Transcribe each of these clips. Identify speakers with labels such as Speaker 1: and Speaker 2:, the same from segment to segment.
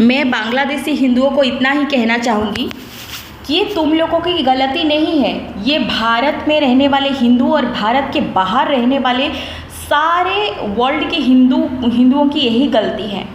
Speaker 1: मैं बांग्लादेशी हिंदुओं को इतना ही कहना चाहूँगी कि ये तुम लोगों की गलती नहीं है, ये भारत में रहने वाले हिंदू और भारत के बाहर रहने वाले सारे वर्ल्ड के हिंदुओं की यही गलती है।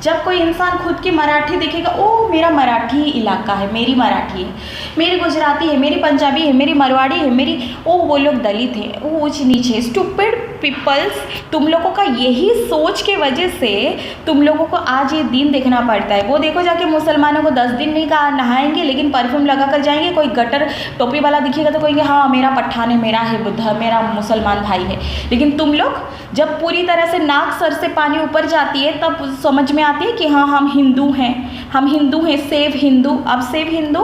Speaker 1: जब कोई इंसान खुद की मराठी देखेगा, ओ मेरा मराठी इलाका है, मेरी मराठी है, मेरी गुजराती है, मेरी पंजाबी है, मेरी मरवाड़ी है, मेरी वो लोग दलित हैं, वो ऊँच नीचे, स्टूपिड पीपल्स। तुम लोगों का यही सोच के वजह से तुम लोगों को आज ये दिन देखना पड़ता है। वो देखो जाके मुसलमानों को 10 दिन नहीं कहा नहाएंगे, लेकिन परफ्यूम लगा कर जाएंगे। कोई गटर टोपी वाला दिखेगा तो कहेंगे हाँ मेरा पठान है, मेरा है बुद्धा, मेरा मुसलमान भाई है। लेकिन तुम लोग जब पूरी तरह से नाक सर से पानी ऊपर जाती है तब समझ में आती है कि हाँ हम हिंदू हैं, हम हिंदू हैं, सेव हिंदू। अब सेव हिंदू,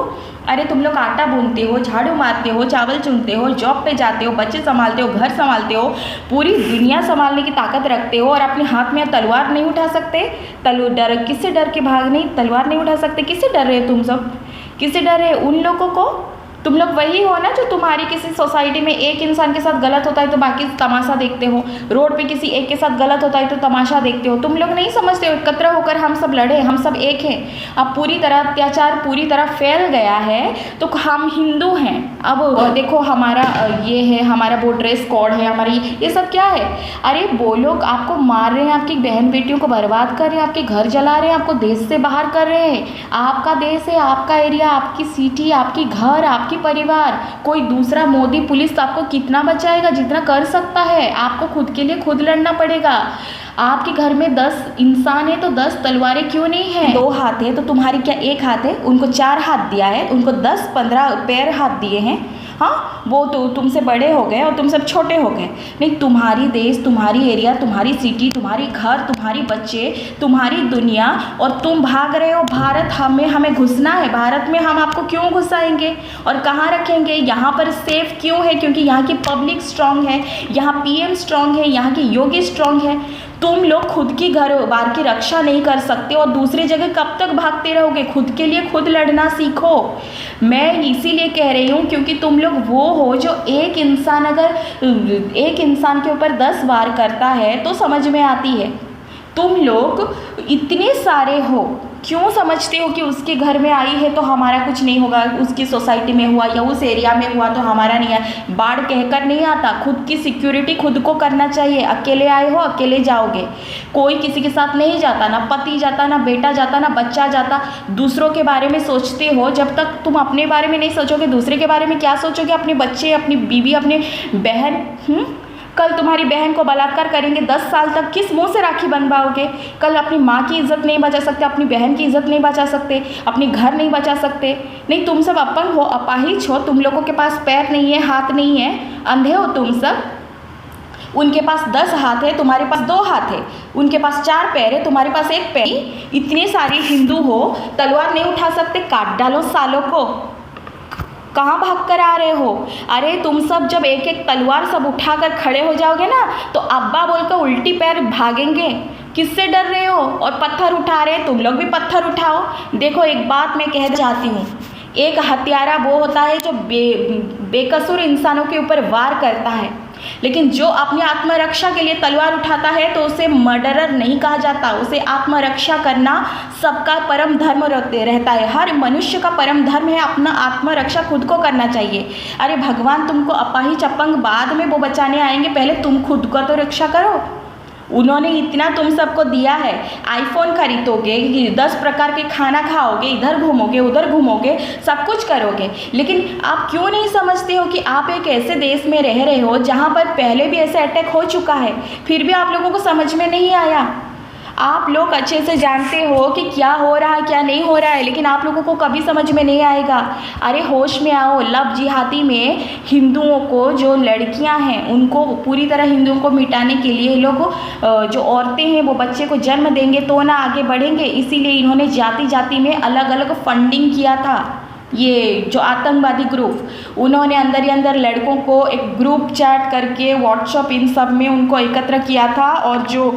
Speaker 1: अरे तुम लोग आटा भूनते हो, झाड़ू मारते हो, चावल चुनते हो, जॉब पे जाते हो, बच्चे संभालते हो, घर संभालते हो, पूरी दुनिया संभालने की ताकत रखते हो और अपने हाथ में तलवार नहीं उठा सकते। डर किससे डर के भाग नहीं, तलवार नहीं उठा सकते, किससे डर रहे तुम सब, किससे डर रहे? उन लोगों को। तुम लोग वही हो ना जो तुम्हारी किसी सोसाइटी में एक इंसान के साथ गलत होता है तो बाकी तमाशा देखते हो, रोड पे किसी एक के साथ गलत होता है तो तमाशा देखते हो। तुम लोग नहीं समझते हो एकत्र होकर हम सब लड़े, हम सब एक हैं। अब पूरी तरह अत्याचार पूरी तरह फैल गया है तो हम हिंदू हैं। अब देखो हमारा ये है, हमारा वो ड्रेस कोड है, हमारी ये सब क्या है? अरे वो लोग आपको मार रहे हैं, आपकी बहन बेटियों को बर्बाद कर रहे हैं, आपके घर जला रहे हैं, आपको देश से बाहर कर रहे हैं। आपका देश है, आपका एरिया, आपकी सिटी, आपकी घर, आपकी परिवार। कोई दूसरा मोदी पुलिस आपको कितना बचाएगा? जितना कर सकता है। आपको खुद के लिए खुद लड़ना पड़ेगा। आपके घर में 10 इंसान है तो 10 तलवारें क्यों नहीं है? 2 हाथ है तो तुम्हारी क्या 1 हाथ है? उनको 4 हाथ दिया है, उनको 10-15 पैर हाथ दिए हैं। हाँ, वो तो तुमसे बड़े हो गए और तुम सब छोटे हो गए। नहीं, तुम्हारी देश, तुम्हारी एरिया, तुम्हारी सिटी, तुम्हारी घर, तुम्हारी बच्चे, तुम्हारी दुनिया, और तुम भाग रहे हो भारत। हमें घुसना है भारत में। हम आपको क्यों घुसाएंगे और कहाँ रखेंगे? यहाँ पर सेफ क्यों है? क्योंकि यहाँ की पब्लिक स्ट्रांग है, यहाँ पीएम स्ट्रांग है, यहाँ की योगी स्ट्रांग है। तुम लोग खुद की घर बार की रक्षा नहीं कर सकते और दूसरी जगह कब तक भागते रहोगे? खुद के लिए खुद लड़ना सीखो। मैं इसीलिए कह रही हूँ क्योंकि तुम लोग वो हो जो एक इंसान अगर एक इंसान के ऊपर 10 वार करता है तो समझ में आती है। तुम लोग इतने सारे हो, क्यों समझते हो कि उसके घर में आई है तो हमारा कुछ नहीं होगा, उसकी सोसाइटी में हुआ या उस एरिया में हुआ तो हमारा नहीं है? बाढ़ कहकर नहीं आता। खुद की सिक्योरिटी खुद को करना चाहिए। अकेले आए हो अकेले जाओगे, कोई किसी के साथ नहीं जाता, ना पति जाता, ना बेटा जाता, ना बच्चा जाता। दूसरों के बारे में सोचते हो, जब तक तुम अपने बारे में नहीं सोचोगे दूसरे के बारे में क्या सोचोगे? अपने बच्चे, अपनी बीवी, अपने बहन। कल तुम्हारी बहन को बलात्कार करेंगे, 10 साल तक किस मुंह से राखी बंधवाओगे? कल अपनी माँ की इज्जत नहीं बचा सकते, अपनी बहन की इज्जत नहीं बचा सकते, अपनी घर नहीं बचा सकते। नहीं, तुम सब अपंग हो, अपाहिज हो, तुम लोगों के पास पैर नहीं है, हाथ नहीं है, अंधे हो तुम सब। उनके पास 10 हाथ है, तुम्हारे पास 2 हाथ है। उनके पास 4 पैर है, तुम्हारे पास 1 पैर। इतने सारे हिंदू हो, तलवार नहीं उठा सकते? काट डालो सालों को। कहाँ भाग कर आ रहे हो? अरे तुम सब जब एक एक तलवार सब उठाकर खड़े हो जाओगे ना तो अब्बा बोलकर उल्टी पैर भागेंगे। किससे डर रहे हो? और पत्थर उठा रहे, तुम लोग भी पत्थर उठाओ। देखो एक बात मैं कह चाहती हूँ, एक हत्यारा वो होता है जो बेकसूर इंसानों के ऊपर वार करता है, लेकिन जो अपनी आत्मरक्षा के लिए तलवार उठाता है तो उसे मर्डरर नहीं कहा जाता। उसे आत्मरक्षा करना सबका परम धर्म रहता है। हर मनुष्य का परम धर्म है अपना आत्मरक्षा खुद को करना चाहिए। अरे भगवान तुमको अपाहिज अपंग बाद में वो बचाने आएंगे, पहले तुम खुद का तो रक्षा करो। उन्होंने इतना तुम सबको दिया है, आईफोन खरीदोगे, 10 प्रकार के खाना खाओगे, इधर घूमोगे उधर घूमोगे, सब कुछ करोगे, लेकिन आप क्यों नहीं समझते हो कि आप एक ऐसे देश में रह रहे हो जहाँ पर पहले भी ऐसे अटैक हो चुका है, फिर भी आप लोगों को समझ में नहीं आया। आप लोग अच्छे से जानते हो कि क्या हो रहा है क्या नहीं हो रहा है, लेकिन आप लोगों को कभी समझ में नहीं आएगा। अरे होश में आओ। लव जिहादी में हिंदुओं को, जो लड़कियां हैं उनको पूरी तरह हिंदुओं को मिटाने के लिए लोग, जो औरतें हैं वो बच्चे को जन्म देंगे तो ना आगे बढ़ेंगे, इसीलिए इन्होंने जाति जाति में अलग अलग फंडिंग किया था। ये जो आतंकवादी ग्रुप, उन्होंने अंदर ही अंदर लड़कों को एक ग्रुप चैट करके व्हाट्सएप इन सब में उनको एकत्र किया था, और जो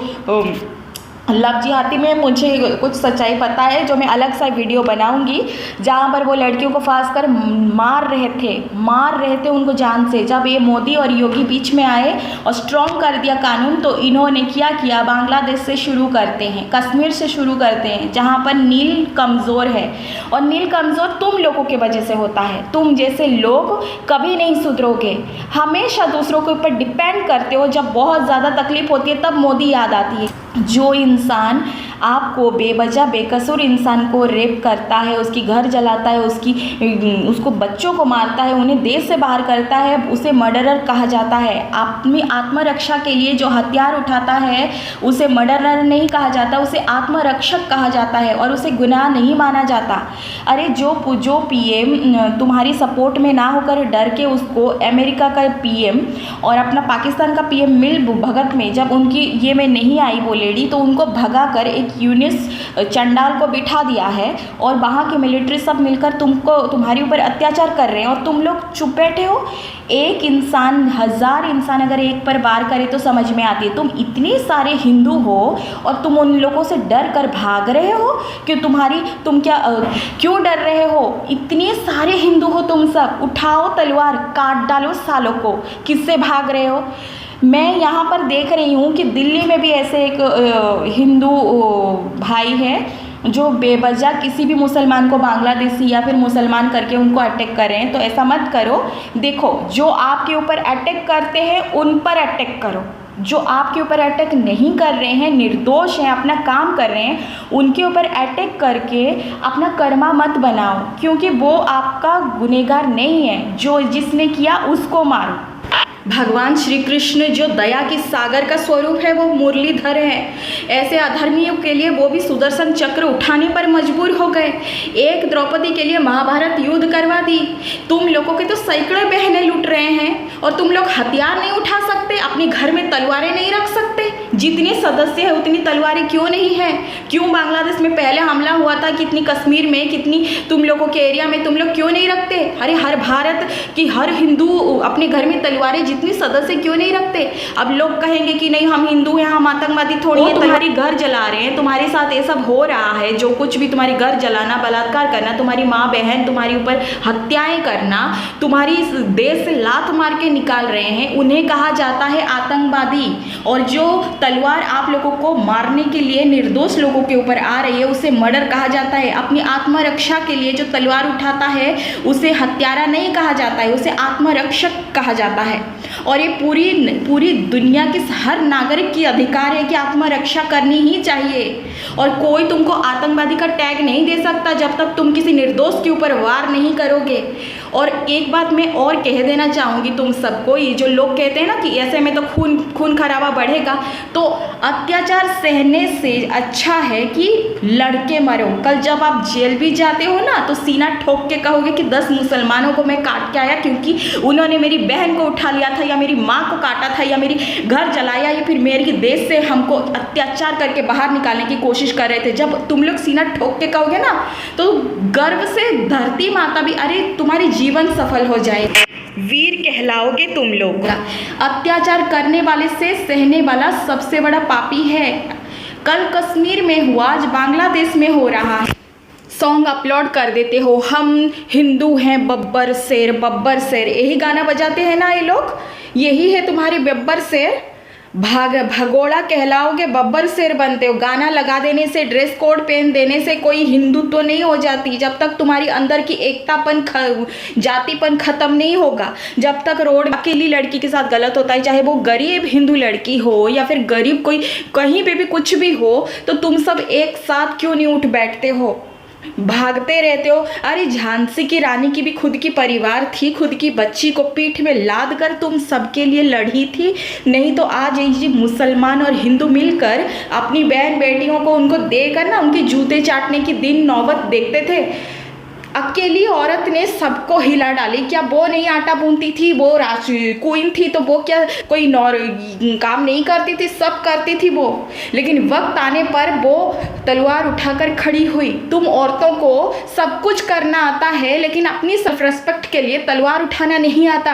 Speaker 1: लव जिहादी में मुझे कुछ सच्चाई पता है, जो मैं अलग सा वीडियो बनाऊंगी, जहाँ पर वो लड़कियों को फांस कर मार रहे थे उनको जान से। जब ये मोदी और योगी बीच में आए और स्ट्रॉन्ग कर दिया कानून, तो इन्होंने क्या किया, बांग्लादेश से शुरू करते हैं, कश्मीर से शुरू करते हैं, जहाँ पर नील कमज़ोर है। और नील कमज़ोर तुम लोगों की वजह से होता है। तुम जैसे लोग कभी नहीं सुधरोगे, हमेशा दूसरों के ऊपर डिपेंड करते हो। जब बहुत ज़्यादा तकलीफ होती है तब मोदी याद आती है। जो इंसान आपको बेवजह बेकसूर इंसान को रेप करता है, उसकी घर जलाता है, उसको बच्चों को मारता है, उन्हें देश से बाहर करता है, उसे मर्डरर कहा जाता है। अपनी आत्मरक्षा के लिए जो हथियार उठाता है उसे मर्डरर नहीं कहा जाता, उसे आत्मरक्षक कहा जाता है और उसे गुनाह नहीं माना जाता। अरे जो पीएम तुम्हारी सपोर्ट में ना होकर डर के उसको अमेरिका का पीएम और अपना पाकिस्तान का पीएम मिल भगत में, जब उनकी ये में नहीं आई वो लेडी, तो उनको भगा कर एक यूनिस चंडाल को बिठा दिया है और वहाँ के मिलिट्री सब मिलकर तुम्हारे ऊपर अत्याचार कर रहे हैं और तुम लोग चुप बैठे हो। एक इंसान, 1000 इंसान अगर एक पर वार करे तो समझ में आती है। तुम इतने सारे हिंदू हो और तुम उन लोगों से डर कर भाग रहे हो कि तुम क्यों डर रहे हो? इतने सारे हिंदू हो तुम सब, उठाओ तलवार, काट डालो सालों को। किससे भाग रहे हो? मैं यहाँ पर देख रही हूँ कि दिल्ली में भी ऐसे एक हिंदू भाई है जो बेवजह किसी भी मुसलमान को बांग्लादेशी या फिर मुसलमान करके उनको अटैक कर रहे हैं। तो ऐसा मत करो। देखो, जो आपके ऊपर अटैक करते हैं उन पर अटैक करो। जो आपके ऊपर अटैक नहीं कर रहे हैं, निर्दोष हैं, अपना काम कर रहे हैं, उनके ऊपर अटैक करके अपना कर्मा मत बनाओ, क्योंकि वो आपका गुनहगार नहीं है। जिसने किया उसको मारो। भगवान श्री कृष्ण जो दया की सागर का स्वरूप है वो मुरलीधर है। ऐसे अधर्मियों के लिए वो भी सुदर्शन चक्र उठाने पर मजबूर हो गए। एक द्रौपदी के लिए महाभारत युद्ध करवा दी। तुम लोगों के तो सैकड़ों बहनें लूट रहे हैं और तुम लोग हथियार नहीं उठा सकते, अपने घर में तलवारें नहीं रख सकते। जितने सदस्य है उतनी तलवारें क्यों नहीं है? क्यों बांग्लादेश में पहले हमला हुआ था, कितनी कश्मीर में, कितनी तुम लोगों के एरिया में तुम लोग क्यों नहीं रखते? अरे हर भारत की हर हिंदू अपने घर में तलवारें जितनी सदस्य क्यों नहीं रखते? अब लोग कहेंगे कि नहीं हम हिंदू हैं, हम आतंकवादी थोड़ी है। तुम्हारी घर जला रहे हैं, तुम्हारे साथ ये सब हो रहा है, जो कुछ भी तुम्हारी घर जलाना, बलात्कार करना, तुम्हारी माँ बहन तुम्हारे ऊपर हत्याएं करना, तुम्हारी देश से लात मार के निकाल रहे हैं, उन्हें कहा जाता है आतंकवादी। और जो तलवार आप लोगों को मारने के लिए निर्दोष लोगों के ऊपर आ रही है उसे मर्डर कहा जाता है। अपनी आत्मरक्षा के लिए जो तलवार उठाता है उसे हत्यारा नहीं कहा जाता है, उसे आत्मरक्षक कहा जाता है। और ये पूरी दुनिया के हर नागरिक की अधिकार है कि आत्मरक्षा करनी ही चाहिए। और कोई तुमको आतंकवादी का टैग नहीं दे सकता जब तक तुम किसी निर्दोष के ऊपर वार नहीं करोगे। और एक बात मैं और कह देना चाहूँगी तुम सबको, ये जो लोग कहते हैं ना कि ऐसे में तो खून खराबा बढ़ेगा, तो अत्याचार सहने से अच्छा है कि लड़के मरो। कल जब आप जेल भी जाते हो ना तो सीना ठोक के कहोगे कि 10 मुसलमानों को मैं काट के आया क्योंकि उन्होंने मेरी बहन को उठा लिया था, या मेरी माँ को काटा था, या मेरी घर जलाया, या फिर मेरे देश से हमको अत्याचार करके बाहर निकालने की कोशिश कर रहे थे। जब तुम लोग सीना ठोक के कहोगे ना तो गर्व से धरती माता भी, अरे तुम्हारी जीवन सफल हो जाएगा, वीर कहलाओगे तुम लोग। अत्याचार करने वाले से सहने वाला सबसे बड़ा पापी है। कल कश्मीर में हुआ, आज बांग्लादेश में हो रहा है। सॉन्ग अपलोड कर देते हो, हम हिंदू हैं बब्बर शेर, यही गाना बजाते हैं ना ये लोग, यही है तुम्हारी बब्बर शेर। भगोड़ा कहलाओगे, बब्बर शेर बनते हो। गाना लगा देने से, ड्रेस कोड पहन देने से कोई हिंदुत्व तो नहीं हो जाती। जब तक तुम्हारी अंदर की एकतापन, जातिपन खत्म नहीं होगा, जब तक रोड अकेली लड़की के साथ गलत होता है, चाहे वो गरीब हिंदू लड़की हो या फिर गरीब कोई कहीं पे भी कुछ भी हो, तो तुम सब एक साथ क्यों नहीं उठ बैठते हो? भागते रहते हो। अरे झांसी की रानी की भी खुद की परिवार थी, खुद की बच्ची को पीठ में लाद कर तुम सबके लिए लड़ी थी। नहीं तो आज ये मुसलमान और हिंदू मिलकर अपनी बहन बेटियों को उनको देकर ना उनके जूते चाटने की दिन नौबत देखते थे। अकेली औरत ने सबको हिला डाली। क्या वो नहीं आटा बूनती थी? वो क्वीन थी तो वो क्या कोई काम नहीं करती थी? सब करती थी वो। लेकिन वक्त आने पर वो तलवार उठाकर खड़ी हुई। तुम औरतों को सब कुछ करना आता है लेकिन अपनी सेल्फ रिस्पेक्ट के लिए तलवार उठाना नहीं आता।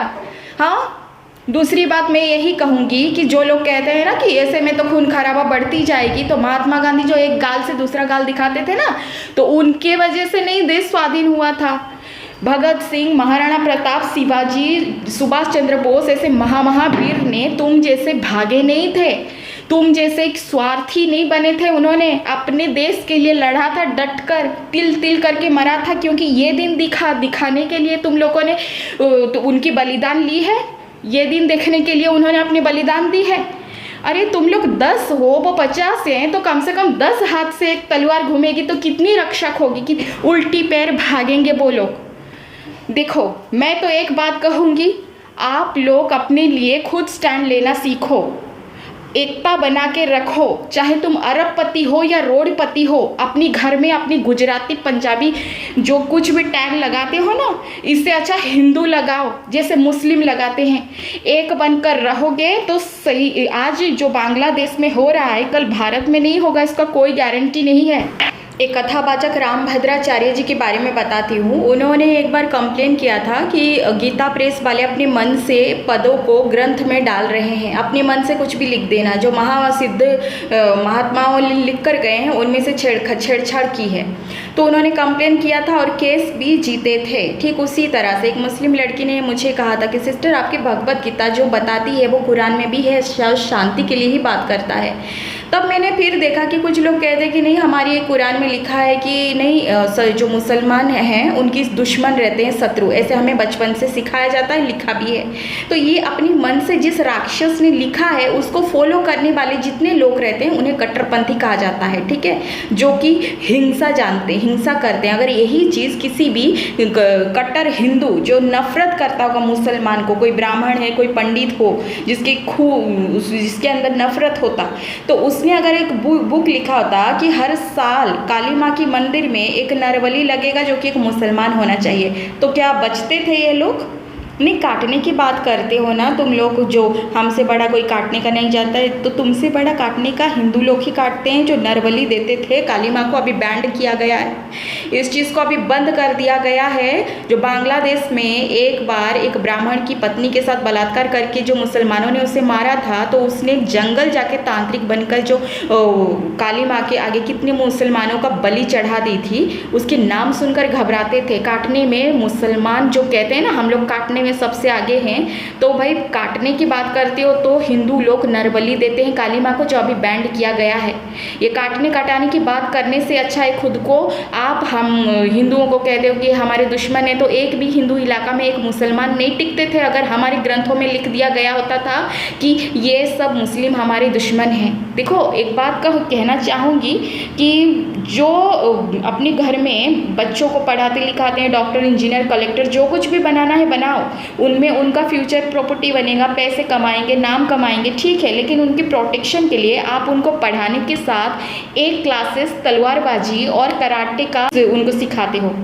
Speaker 1: हाँ, दूसरी बात मैं यही कहूँगी कि जो लोग कहते हैं ना कि ऐसे में तो खून खराबा बढ़ती जाएगी, तो महात्मा गांधी जो एक गाल से दूसरा गाल दिखाते थे ना, तो उनके वजह से नहीं देश स्वाधीन हुआ था। भगत सिंह, महाराणा प्रताप, शिवाजी, सुभाष चंद्र बोस ऐसे महावीर ने तुम जैसे भागे नहीं थे, तुम जैसे एक स्वार्थी नहीं बने थे। उन्होंने अपने देश के लिए लड़ा था, डटकर तिल तिल करके मरा था, क्योंकि ये दिन दिखाने के लिए तुम लोगों ने उनकी बलिदान ली है। ये दिन देखने के लिए उन्होंने अपनी बलिदान दी है। अरे तुम लोग 10 हो, वो 50 हैं, तो कम से कम 10 हाथ से एक तलवार घूमेगी तो कितनी रक्षक होगी कि उल्टी पैर भागेंगे वो लोग। देखो, मैं तो एक बात कहूँगी, आप लोग अपने लिए खुद स्टैंड लेना सीखो, एकता बना के रखो। चाहे तुम अरबपति हो या रोडपति हो, अपनी घर में अपनी गुजराती, पंजाबी जो कुछ भी टैग लगाते हो ना, इससे अच्छा हिंदू लगाओ जैसे मुस्लिम लगाते हैं। एक बनकर रहोगे तो सही। आज जो बांग्लादेश में हो रहा है, कल भारत में नहीं होगा, इसका कोई गारंटी नहीं है। एक कथावाचक रामभद्राचार्य जी के बारे में बताती हूँ। उन्होंने एक बार कंप्लेन किया था कि गीता प्रेस वाले अपने मन से पदों को ग्रंथ में डाल रहे हैं, अपने मन से कुछ भी लिख देना, जो महासिद्ध महात्माओं लिख कर गए हैं उनमें से छेड़छाड़ की है। तो उन्होंने कंप्लेन किया था और केस भी जीते थे। ठीक उसी तरह से एक मुस्लिम लड़की ने मुझे कहा था कि सिस्टर, आपकी भगवत गीता जो बताती है वो कुरान में भी है, शांति के लिए ही बात करता है। तब मैंने फिर देखा कि कुछ लोग कहते हैं कि नहीं, हमारी कुरान में लिखा है कि नहीं, जो मुसलमान हैं उनकी दुश्मन रहते हैं, शत्रु, ऐसे हमें बचपन से सिखाया जाता है, लिखा भी है। तो ये अपनी मन से जिस राक्षस ने लिखा है उसको फॉलो करने वाले जितने लोग रहते हैं उन्हें कट्टरपंथी कहा जाता है, ठीक है, जो कि हिंसा जानते हैं, हिंसा करते हैं। अगर यही चीज़ किसी भी कट्टर हिंदू जो नफरत करता होगा मुसलमान को, कोई ब्राह्मण है, कोई पंडित हो जिसके अंदर नफरत होता, तो उसने अगर एक बुक लिखा होता कि हर साल काली माँ की मंदिर में एक नरबली लगेगा जो कि एक मुसलमान होना चाहिए, तो क्या बचते थे ये लोग? नहीं, काटने की बात करते हो ना तुम लोग, जो हमसे बड़ा कोई काटने का नहीं जाता है, तो तुमसे बड़ा काटने का हिंदू लोग ही काटते हैं, जो नरबली देते थे काली माँ को। अभी बैंड किया गया है, इस चीज़ को अभी बंद कर दिया गया है। जो बांग्लादेश में एक बार एक ब्राह्मण की पत्नी के साथ बलात्कार करके जो मुसलमानों ने उसे मारा था, तो उसने जंगल जाके तांत्रिक बनकर जो काली माँ के आगे कितने मुसलमानों का बलि चढ़ा दी थी, उसके नाम सुनकर घबराते थे। काटने में मुसलमान जो कहते हैं ना हम लोग काटने में सबसे आगे हैं, तो भाई काटने की बात करते हो तो हिंदू लोग नरबली देते हैं काली माँ को, जो अभी बैंड किया गया है। ये काटने कटाने की बात करने से अच्छा है खुद को आप हम हिंदुओं को कहते हो कि हमारे दुश्मन है, तो एक भी हिंदू इलाका में एक मुसलमान नहीं टिकते थे अगर हमारे ग्रंथों में लिख दिया गया होता था कि ये सब मुस्लिम हमारे दुश्मन हैं। देखो, एक बात कहना चाहूँगी कि जो अपने घर में बच्चों को पढ़ाते लिखाते हैं, डॉक्टर, इंजीनियर, कलेक्टर, जो कुछ भी बनाना है बनाओ, उनमें उनका फ्यूचर प्रॉपर्टी बनेगा, पैसे कमाएंगे, नाम कमाएंगे, ठीक है, लेकिन उनकी प्रोटेक्शन के लिए आप उनको पढ़ाने के साथ एक क्लासेस तलवारबाजी और कराटे का उनको सिखाते हो।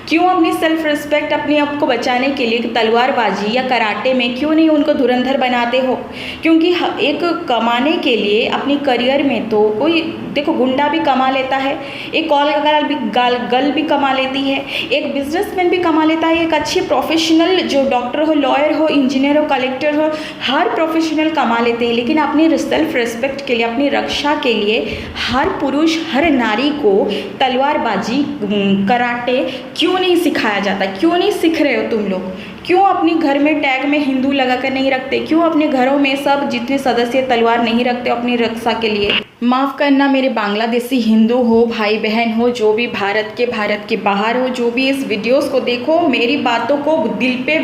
Speaker 1: क्यों अपनी सेल्फ रिस्पेक्ट, अपने आप को बचाने के लिए तलवारबाजी या कराटे में क्यों नहीं उनको धुरंधर बनाते हो? क्योंकि एक कमाने के लिए अपनी करियर में तो कोई, देखो, गुंडा भी कमा लेता है, एक गर्ल भी कमा लेती है, एक बिजनेसमैन भी कमा लेता है, एक अच्छी प्रोफेशनल जो डॉक्टर हो, लॉयर हो, इंजीनियर हो, कलेक्टर हो, हर प्रोफेशनल कमा लेते हैं। लेकिन अपनी सेल्फ रिस्पेक्ट के लिए, अपनी रक्षा के लिए हर पुरुष, हर नारी को तलवारबाजी, कराटे क्यों नहीं सिखाया जाता? क्यों नहीं सीख रहे हो तुम लोग? क्यों अपने घर में टैग में हिंदू लगा कर नहीं रखते? क्यों अपने घरों में सब जितने सदस्य तलवार नहीं रखते अपनी रक्षा के लिए? माफ़ करना मेरे बांग्लादेशी हिंदू हो, भाई बहन हो, जो भी भारत के बाहर हो, जो भी इस वीडियोस को देखो, मेरी बातों को दिल पे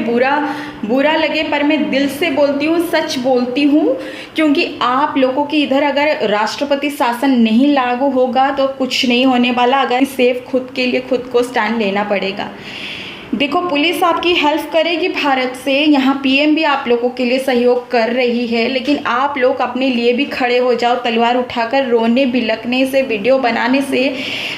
Speaker 1: बुरा लगे पर मैं दिल से बोलती हूँ, सच बोलती हूँ, क्योंकि आप लोगों के इधर अगर राष्ट्रपति शासन नहीं लागू होगा तो कुछ नहीं होने वाला। अगर सेफ खुद के लिए खुद को स्टैंड लेना पड़ेगा। देखो, पुलिस आपकी हेल्प करेगी भारत से, यहाँ पीएम भी आप लोगों के लिए सहयोग कर रही है, लेकिन आप लोग अपने लिए भी खड़े हो जाओ। तलवार उठाकर रोने बिलखने से, वीडियो बनाने से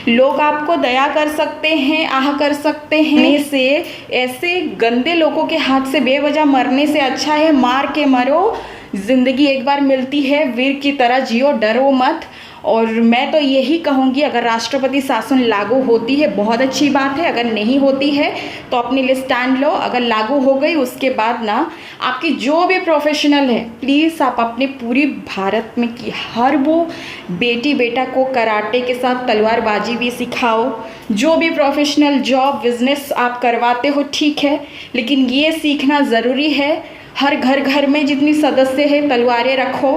Speaker 1: लोग आपको दया कर सकते हैं, आह कर सकते हैं। से ऐसे गंदे लोगों के हाथ से बेवजह मरने से अच्छा है मार के मरो। ज़िंदगी एक बार मिलती है, वीर की तरह जियो, डरो मत। और मैं तो यही कहूँगी, अगर राष्ट्रपति शासन लागू होती है बहुत अच्छी बात है, अगर नहीं होती है तो अपने लिए स्टैंड लो। अगर लागू हो गई उसके बाद ना आपकी जो भी प्रोफेशनल है, प्लीज़ आप अपने पूरी भारत में की हर वो बेटी बेटा को कराटे के साथ तलवारबाजी भी सिखाओ। जो भी प्रोफेशनल जॉब बिजनेस आप करवाते हो ठीक है, लेकिन ये सीखना ज़रूरी है। हर घर घर में जितनी सदस्य है तलवारें रखो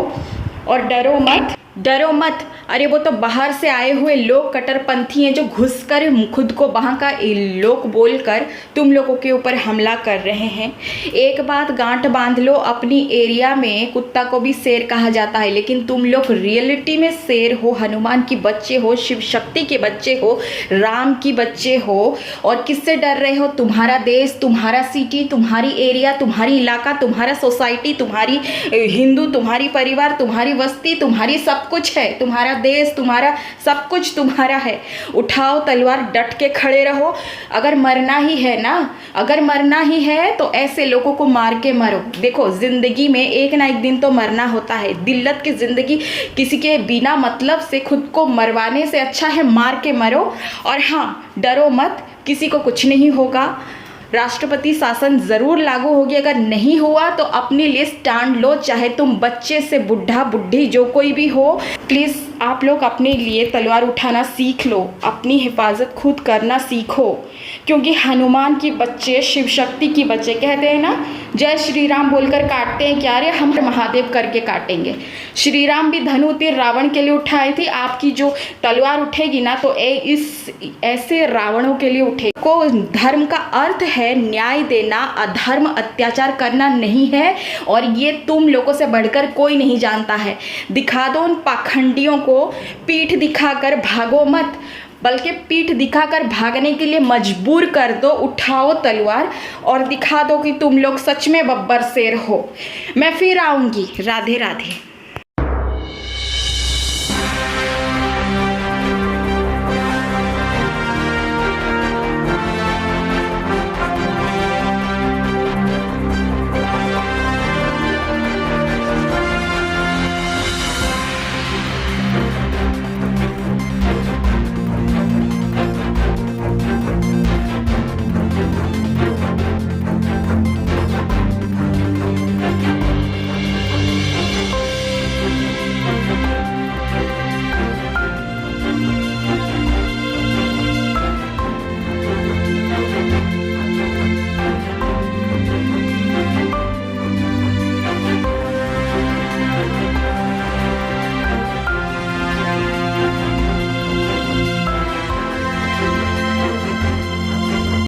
Speaker 1: और डरो मत, डरो मत। अरे वो तो बाहर से आए हुए लोग कट्टरपंथी हैं जो घुसकर खुद को वहाँ का लोग बोलकर तुम लोगों के ऊपर हमला कर रहे हैं। एक बात गांठ बांध लो, अपनी एरिया में कुत्ता को भी शेर कहा जाता है, लेकिन तुम लोग रियलिटी में शेर हो, हनुमान की बच्चे हो, शिव शक्ति के बच्चे हो, राम की बच्चे हो। और किससे डर रहे हो? तुम्हारा देश, तुम्हारा सिटी, तुम्हारी एरिया, तुम्हारी इलाका, तुम्हारा सोसाइटी, तुम्हारी हिंदू, तुम्हारी परिवार, तुम्हारी बस्ती, तुम्हारी सब कुछ है, तुम्हारा देश, तुम्हारा सब कुछ तुम्हारा है। उठाओ तलवार, डट के खड़े रहो। अगर मरना ही है ना, अगर मरना ही है तो ऐसे लोगों को मार के मरो। देखो जिंदगी में एक ना एक दिन तो मरना होता है। दिल्लत की जिंदगी किसी के बिना मतलब से खुद को मरवाने से अच्छा है मार के मरो। और हाँ, डरो मत, किसी को कुछ नहीं होगा। राष्ट्रपति शासन ज़रूर लागू होगी। अगर नहीं हुआ तो अपने लिए स्टैंड लो, चाहे तुम बच्चे से बुढ़ा बुढ़ी जो कोई भी हो। प्लीज़ आप लोग अपने लिए तलवार उठाना सीख लो, अपनी हिफाजत खुद करना सीखो, क्योंकि हनुमान की बच्चे, शिव शक्ति की बच्चे कहते हैं ना, जय श्री राम बोलकर काटते हैं क्या रे, हम महादेव करके काटेंगे। श्री राम भी धनु तीर रावण के लिए उठाई थी। आपकी जो तलवार उठेगी ना तो इस ऐसे रावणों के लिए उठेगी। को धर्म का अर्थ है न्याय देना, अधर्म अत्याचार करना नहीं है, और ये तुम लोगों से बढ़कर कोई नहीं जानता है। दिखा दो उन पाखंडियों को, पीठ दिखाकर भागो मत, बल्कि पीठ दिखाकर भागने के लिए मजबूर कर दो। उठाओ तलवार और दिखा दो कि तुम लोग सच में बब्बर शेर हो। मैं फिर आऊँगी। राधे राधे।